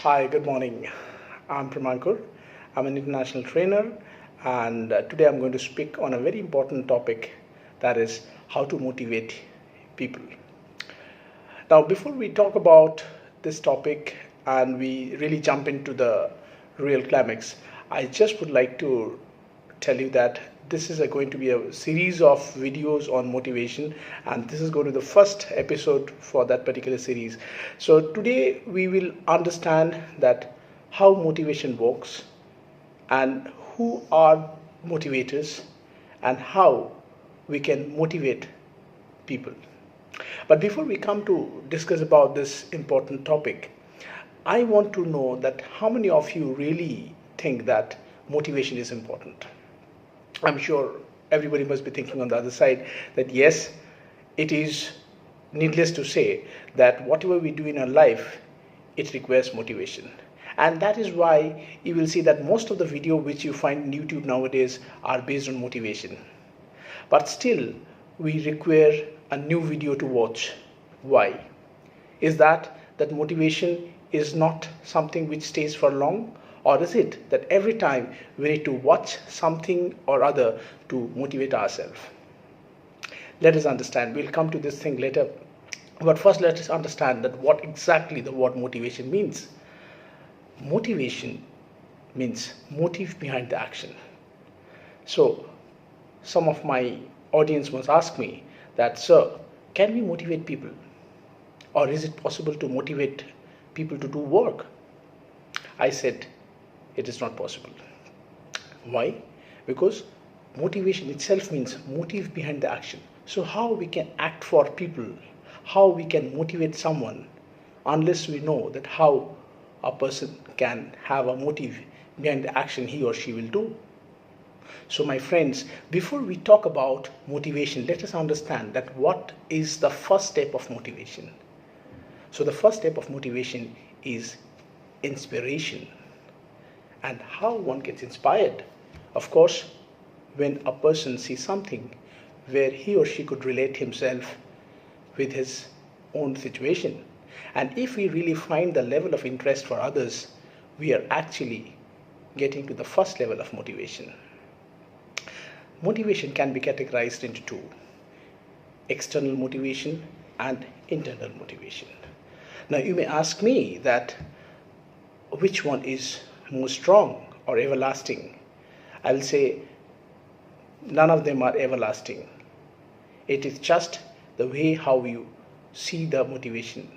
Hi, good morning. I'm Pramankur. I'm an international trainer, and today I'm going to speak on a very important topic, that is how to motivate people. Now, before we talk about this topic and we really jump into the real climax, I just would like to tell you that this is going to be a series of videos on motivation, and this is going to be the first episode for that particular series. So today we will understand that how motivation works and who are motivators and how we can motivate people. But before we come to discuss about this important topic, I want to know that how many of you really think that motivation is important. I'm sure everybody must be thinking on the other side that yes, it is needless to say that whatever we do in our life, it requires motivation. And that is why you will see that most of the video which you find on YouTube nowadays are based on motivation. But still, we require a new video to watch. Why? Is that motivation is not something which stays for long? Or is it that every time we need to watch something or other to motivate ourselves? Let us understand. We'll come to this thing later. But first, let us understand that what exactly the word motivation means. Motivation means motive behind the action. So, some of my audience must ask me that, sir, can we motivate people? Or is it possible to motivate people to do work? I said, it is not possible. Why? Because motivation itself means motive behind the action. So how we can act for people, how we can motivate someone, unless we know that how a person can have a motive behind the action he or she will do. So my friends, before we talk about motivation, let us understand that what is the first step of motivation. So the first step of motivation is inspiration. And how one gets inspired? Of course, when a person sees something where he or she could relate himself with his own situation. And if we really find the level of interest for others, we are actually getting to the first level of motivation. Motivation can be categorized into two: external motivation and internal motivation. Now you may ask me that which one is more strong or everlasting? I will say none of them are everlasting. It is just the way how you see the motivation.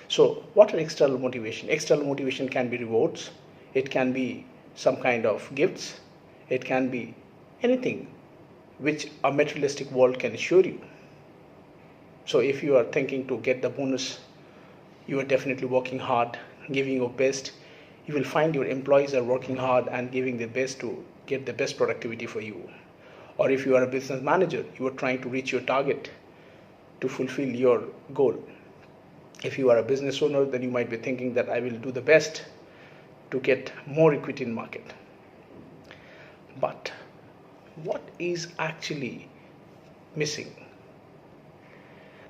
So what are external motivation? External motivation can be rewards, it can be some kind of gifts, it can be anything which a materialistic world can assure you. So if you are thinking to get the bonus, you are definitely working hard, giving your best. You will find your employees are working hard and giving their best to get the best productivity for you. Or if you are a business manager, you are trying to reach your target to fulfill your goal. If you are a business owner, then you might be thinking that I will do the best to get more equity in market. But what is actually missing?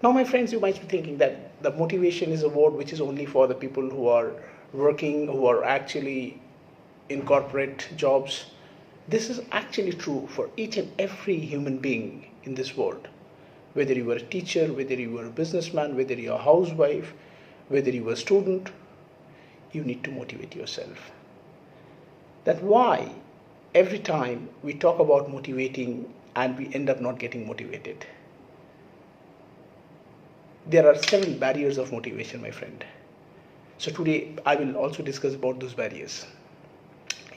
Now, my friends, you might be thinking that the motivation is a word which is only for the people who are working, who are actually in corporate jobs. This is actually true for each and every human being in this world. Whether you are a teacher, whether you are a businessman, whether you are a housewife, whether you are a student, you need to motivate yourself. That's why every time we talk about motivating and we end up not getting motivated. There are several barriers of motivation, my friend. So today I will also discuss about those barriers.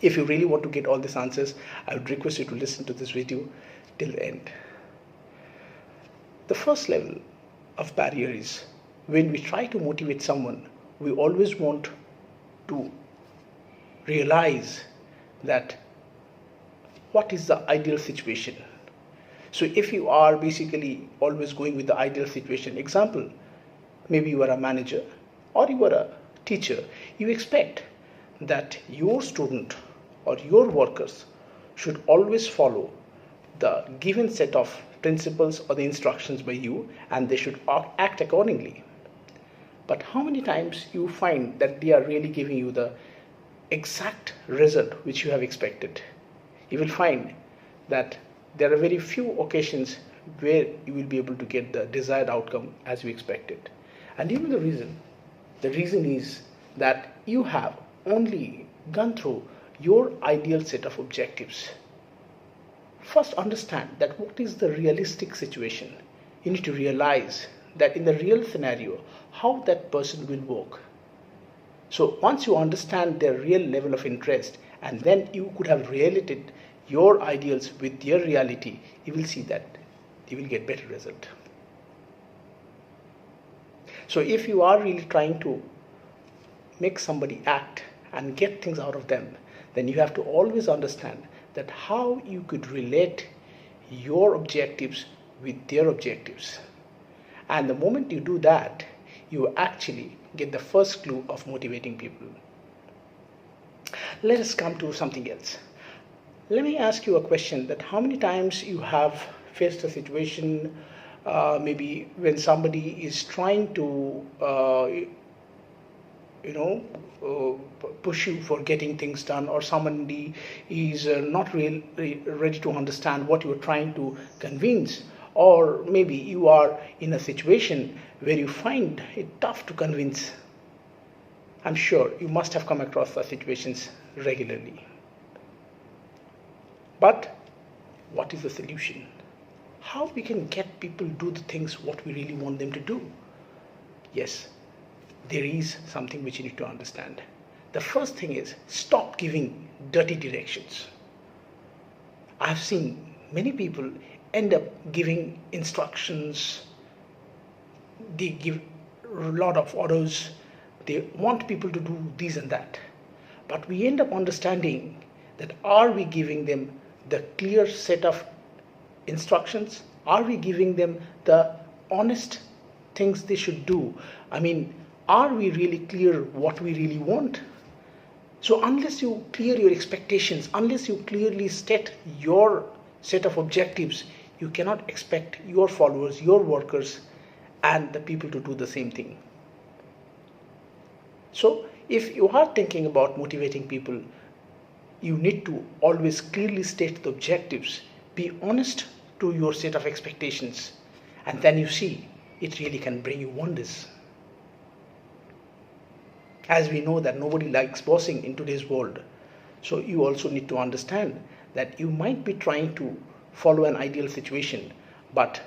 If you really want to get all these answers, I would request you to listen to this video till the end. The first level of barrier is when we try to motivate someone, we always want to realize that what is the ideal situation. So if you are basically always going with the ideal situation, example, maybe you are a manager or you are a teacher, you expect that your student or your workers should always follow the given set of principles or the instructions by you, and they should act accordingly. But how many times you find that they are really giving you the exact result which you have expected? You will find that there are very few occasions where you will be able to get the desired outcome as you expected. And you know the reason? The reason is that you have only gone through your ideal set of objectives. First, understand that what is the realistic situation. You need to realize that in the real scenario, how that person will work. So once you understand their real level of interest, and then you could have related your ideals with their reality, you will see that you will get better result. So if you are really trying to make somebody act and get things out of them, then you have to always understand that how you could relate your objectives with their objectives. And the moment you do that, you actually get the first clue of motivating people. Let us come to something else. Let me ask you a question, that how many times you have faced a situation, maybe when somebody is trying to push you for getting things done, or somebody is not really ready to understand what you are trying to convince, or maybe you are in a situation where you find it tough to convince. I'm sure you must have come across such situations regularly. But what is the solution? How we can get people to do the things what we really want them to do? Yes, there is something which you need to understand. The first thing is, stop giving dirty directions. I've seen many people end up giving instructions. They give a lot of orders. They want people to do this and that. But we end up understanding that, are we giving them the clear set of instructions? Are we giving them the honest things they should do? I mean, are we really clear what we really want? So unless you clear your expectations, unless you clearly state your set of objectives, you cannot expect your followers, your workers, and the people to do the same thing. So if you are thinking about motivating people, you need to always clearly state the objectives, be honest to your set of expectations, and then you see it really can bring you wonders. As we know that nobody likes bossing in today's world, so you also need to understand that you might be trying to follow an ideal situation, but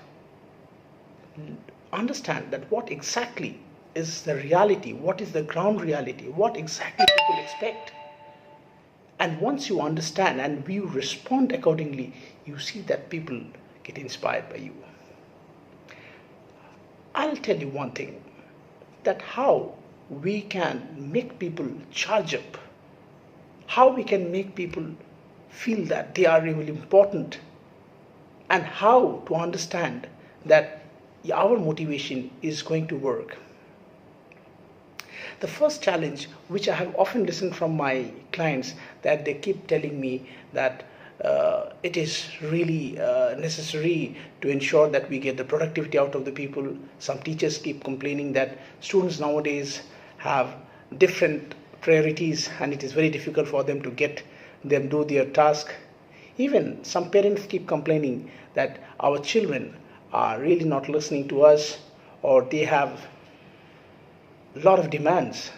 understand that what exactly is the reality, what is the ground reality, what exactly people expect. And once you understand and you respond accordingly, you see that people get inspired by you. I'll tell you one thing, that how we can make people charge up, how we can make people feel that they are really important, and how to understand that our motivation is going to work. The first challenge, which I have often listened from my clients, that they keep telling me that it is really necessary to ensure that we get the productivity out of the people. Some teachers keep complaining that students nowadays have different priorities and it is very difficult for them to get them do their task. Even some parents keep complaining that our children are really not listening to us, or they have a lot of demands.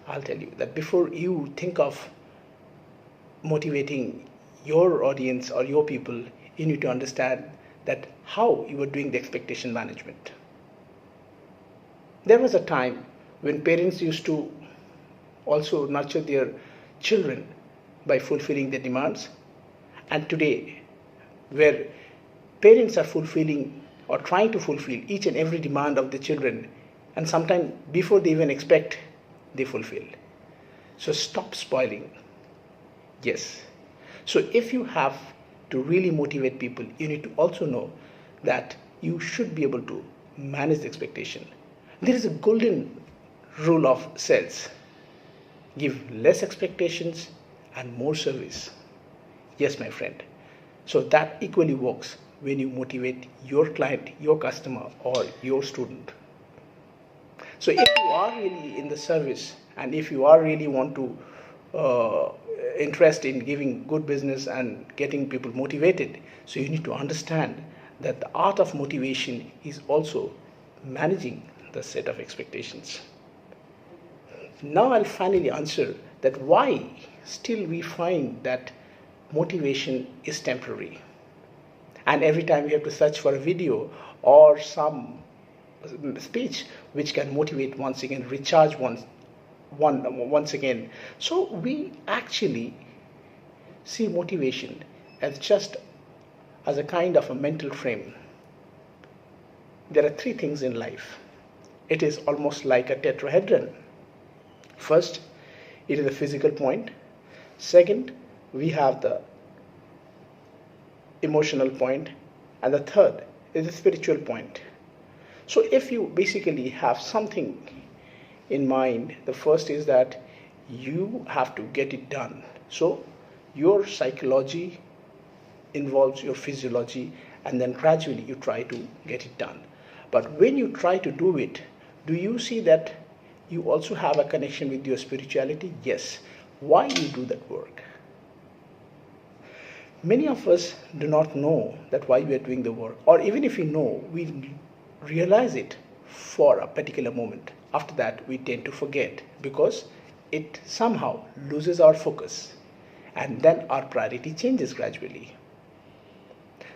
I'll tell you that before you think of motivating your audience or your people, you need to understand that how you are doing the expectation management. There was a time when parents used to also nurture their children by fulfilling their demands, and today, where parents are fulfilling or trying to fulfill each and every demand of the children, and sometimes before they even expect, they fulfill. So stop spoiling. Yes. So if you have to really motivate people, you need to also know that you should be able to manage the expectation. There is a golden rule of sales: give less expectations and more service. Yes, my friend. So that equally works when you motivate your client, your customer, or your student. So if you are really in the service, and if you are really want to interest in giving good business and getting people motivated, so you need to understand that the art of motivation is also managing the set of expectations. Now I'll finally answer that why still we find that motivation is temporary, and every time we have to search for a video or some speech which can motivate once again, recharge once again. So we actually see motivation as just as a kind of a mental frame. There are three things in life. It is almost like a tetrahedron. First, it is the physical point. Second, we have the emotional point. And the third is the spiritual point. So if you basically have something in mind, the first is that you have to get it done. So your psychology involves your physiology, and then gradually you try to get it done. But when you try to do it, do you see that you also have a connection with your spirituality? Yes. Why you do that work? Many of us do not know that why we are doing the work, or even if we know, we realize it for a particular moment. After that, we tend to forget because it somehow loses our focus, and then our priority changes gradually.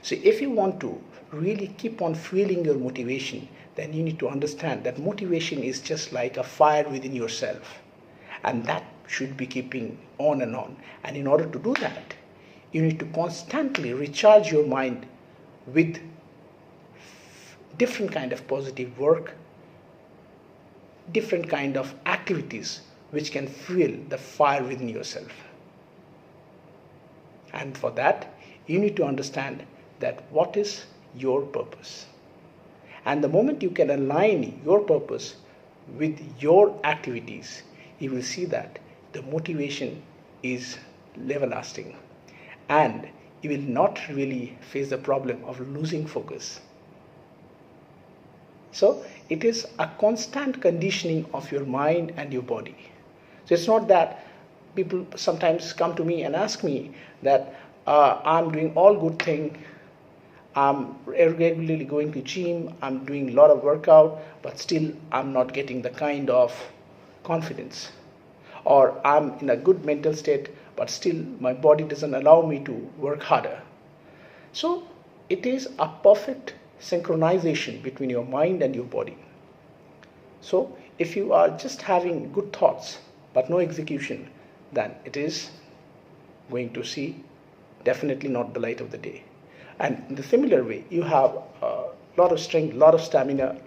So if you want to really keep on fueling your motivation, then you need to understand that motivation is just like a fire within yourself, and that should be keeping on and on. And in order to do that, you need to constantly recharge your mind with different kind of positive work, different kind of activities which can fuel the fire within yourself. And for that, you need to understand that what is your purpose. And the moment you can align your purpose with your activities, you will see that the motivation is everlasting, and you will not really face the problem of losing focus. So it is a constant conditioning of your mind and your body. So it's not that people sometimes come to me and ask me that I'm doing all good thing, I'm regularly going to gym, I'm doing a lot of workout, but still I'm not getting the kind of confidence. Or I'm in a good mental state, but still my body doesn't allow me to work harder. So it is a perfect synchronization between your mind and your body. So if you are just having good thoughts but no execution, then it is going to see definitely not the light of the day. And in the similar way, you have a lot of strength, a lot of stamina,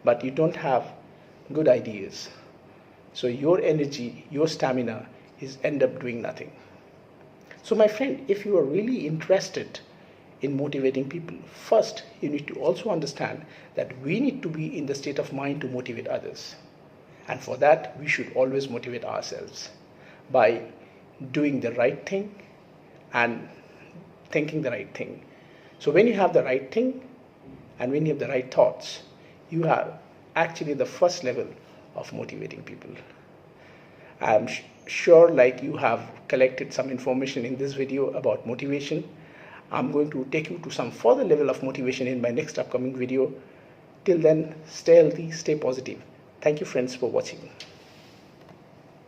but you don't have good ideas. So your energy, your stamina is end up doing nothing. So my friend, if you are really interested in motivating people, first you need to also understand that we need to be in the state of mind to motivate others. And for that, we should always motivate ourselves by doing the right thing and thinking the right thing. So when you have the right thing and when you have the right thoughts, you have actually the first level of motivating people. I'm sure like you have collected some information in this video about motivation. I'm going to take you to some further level of motivation in my next upcoming video. Till then, stay healthy, stay positive. Thank you friends for watching.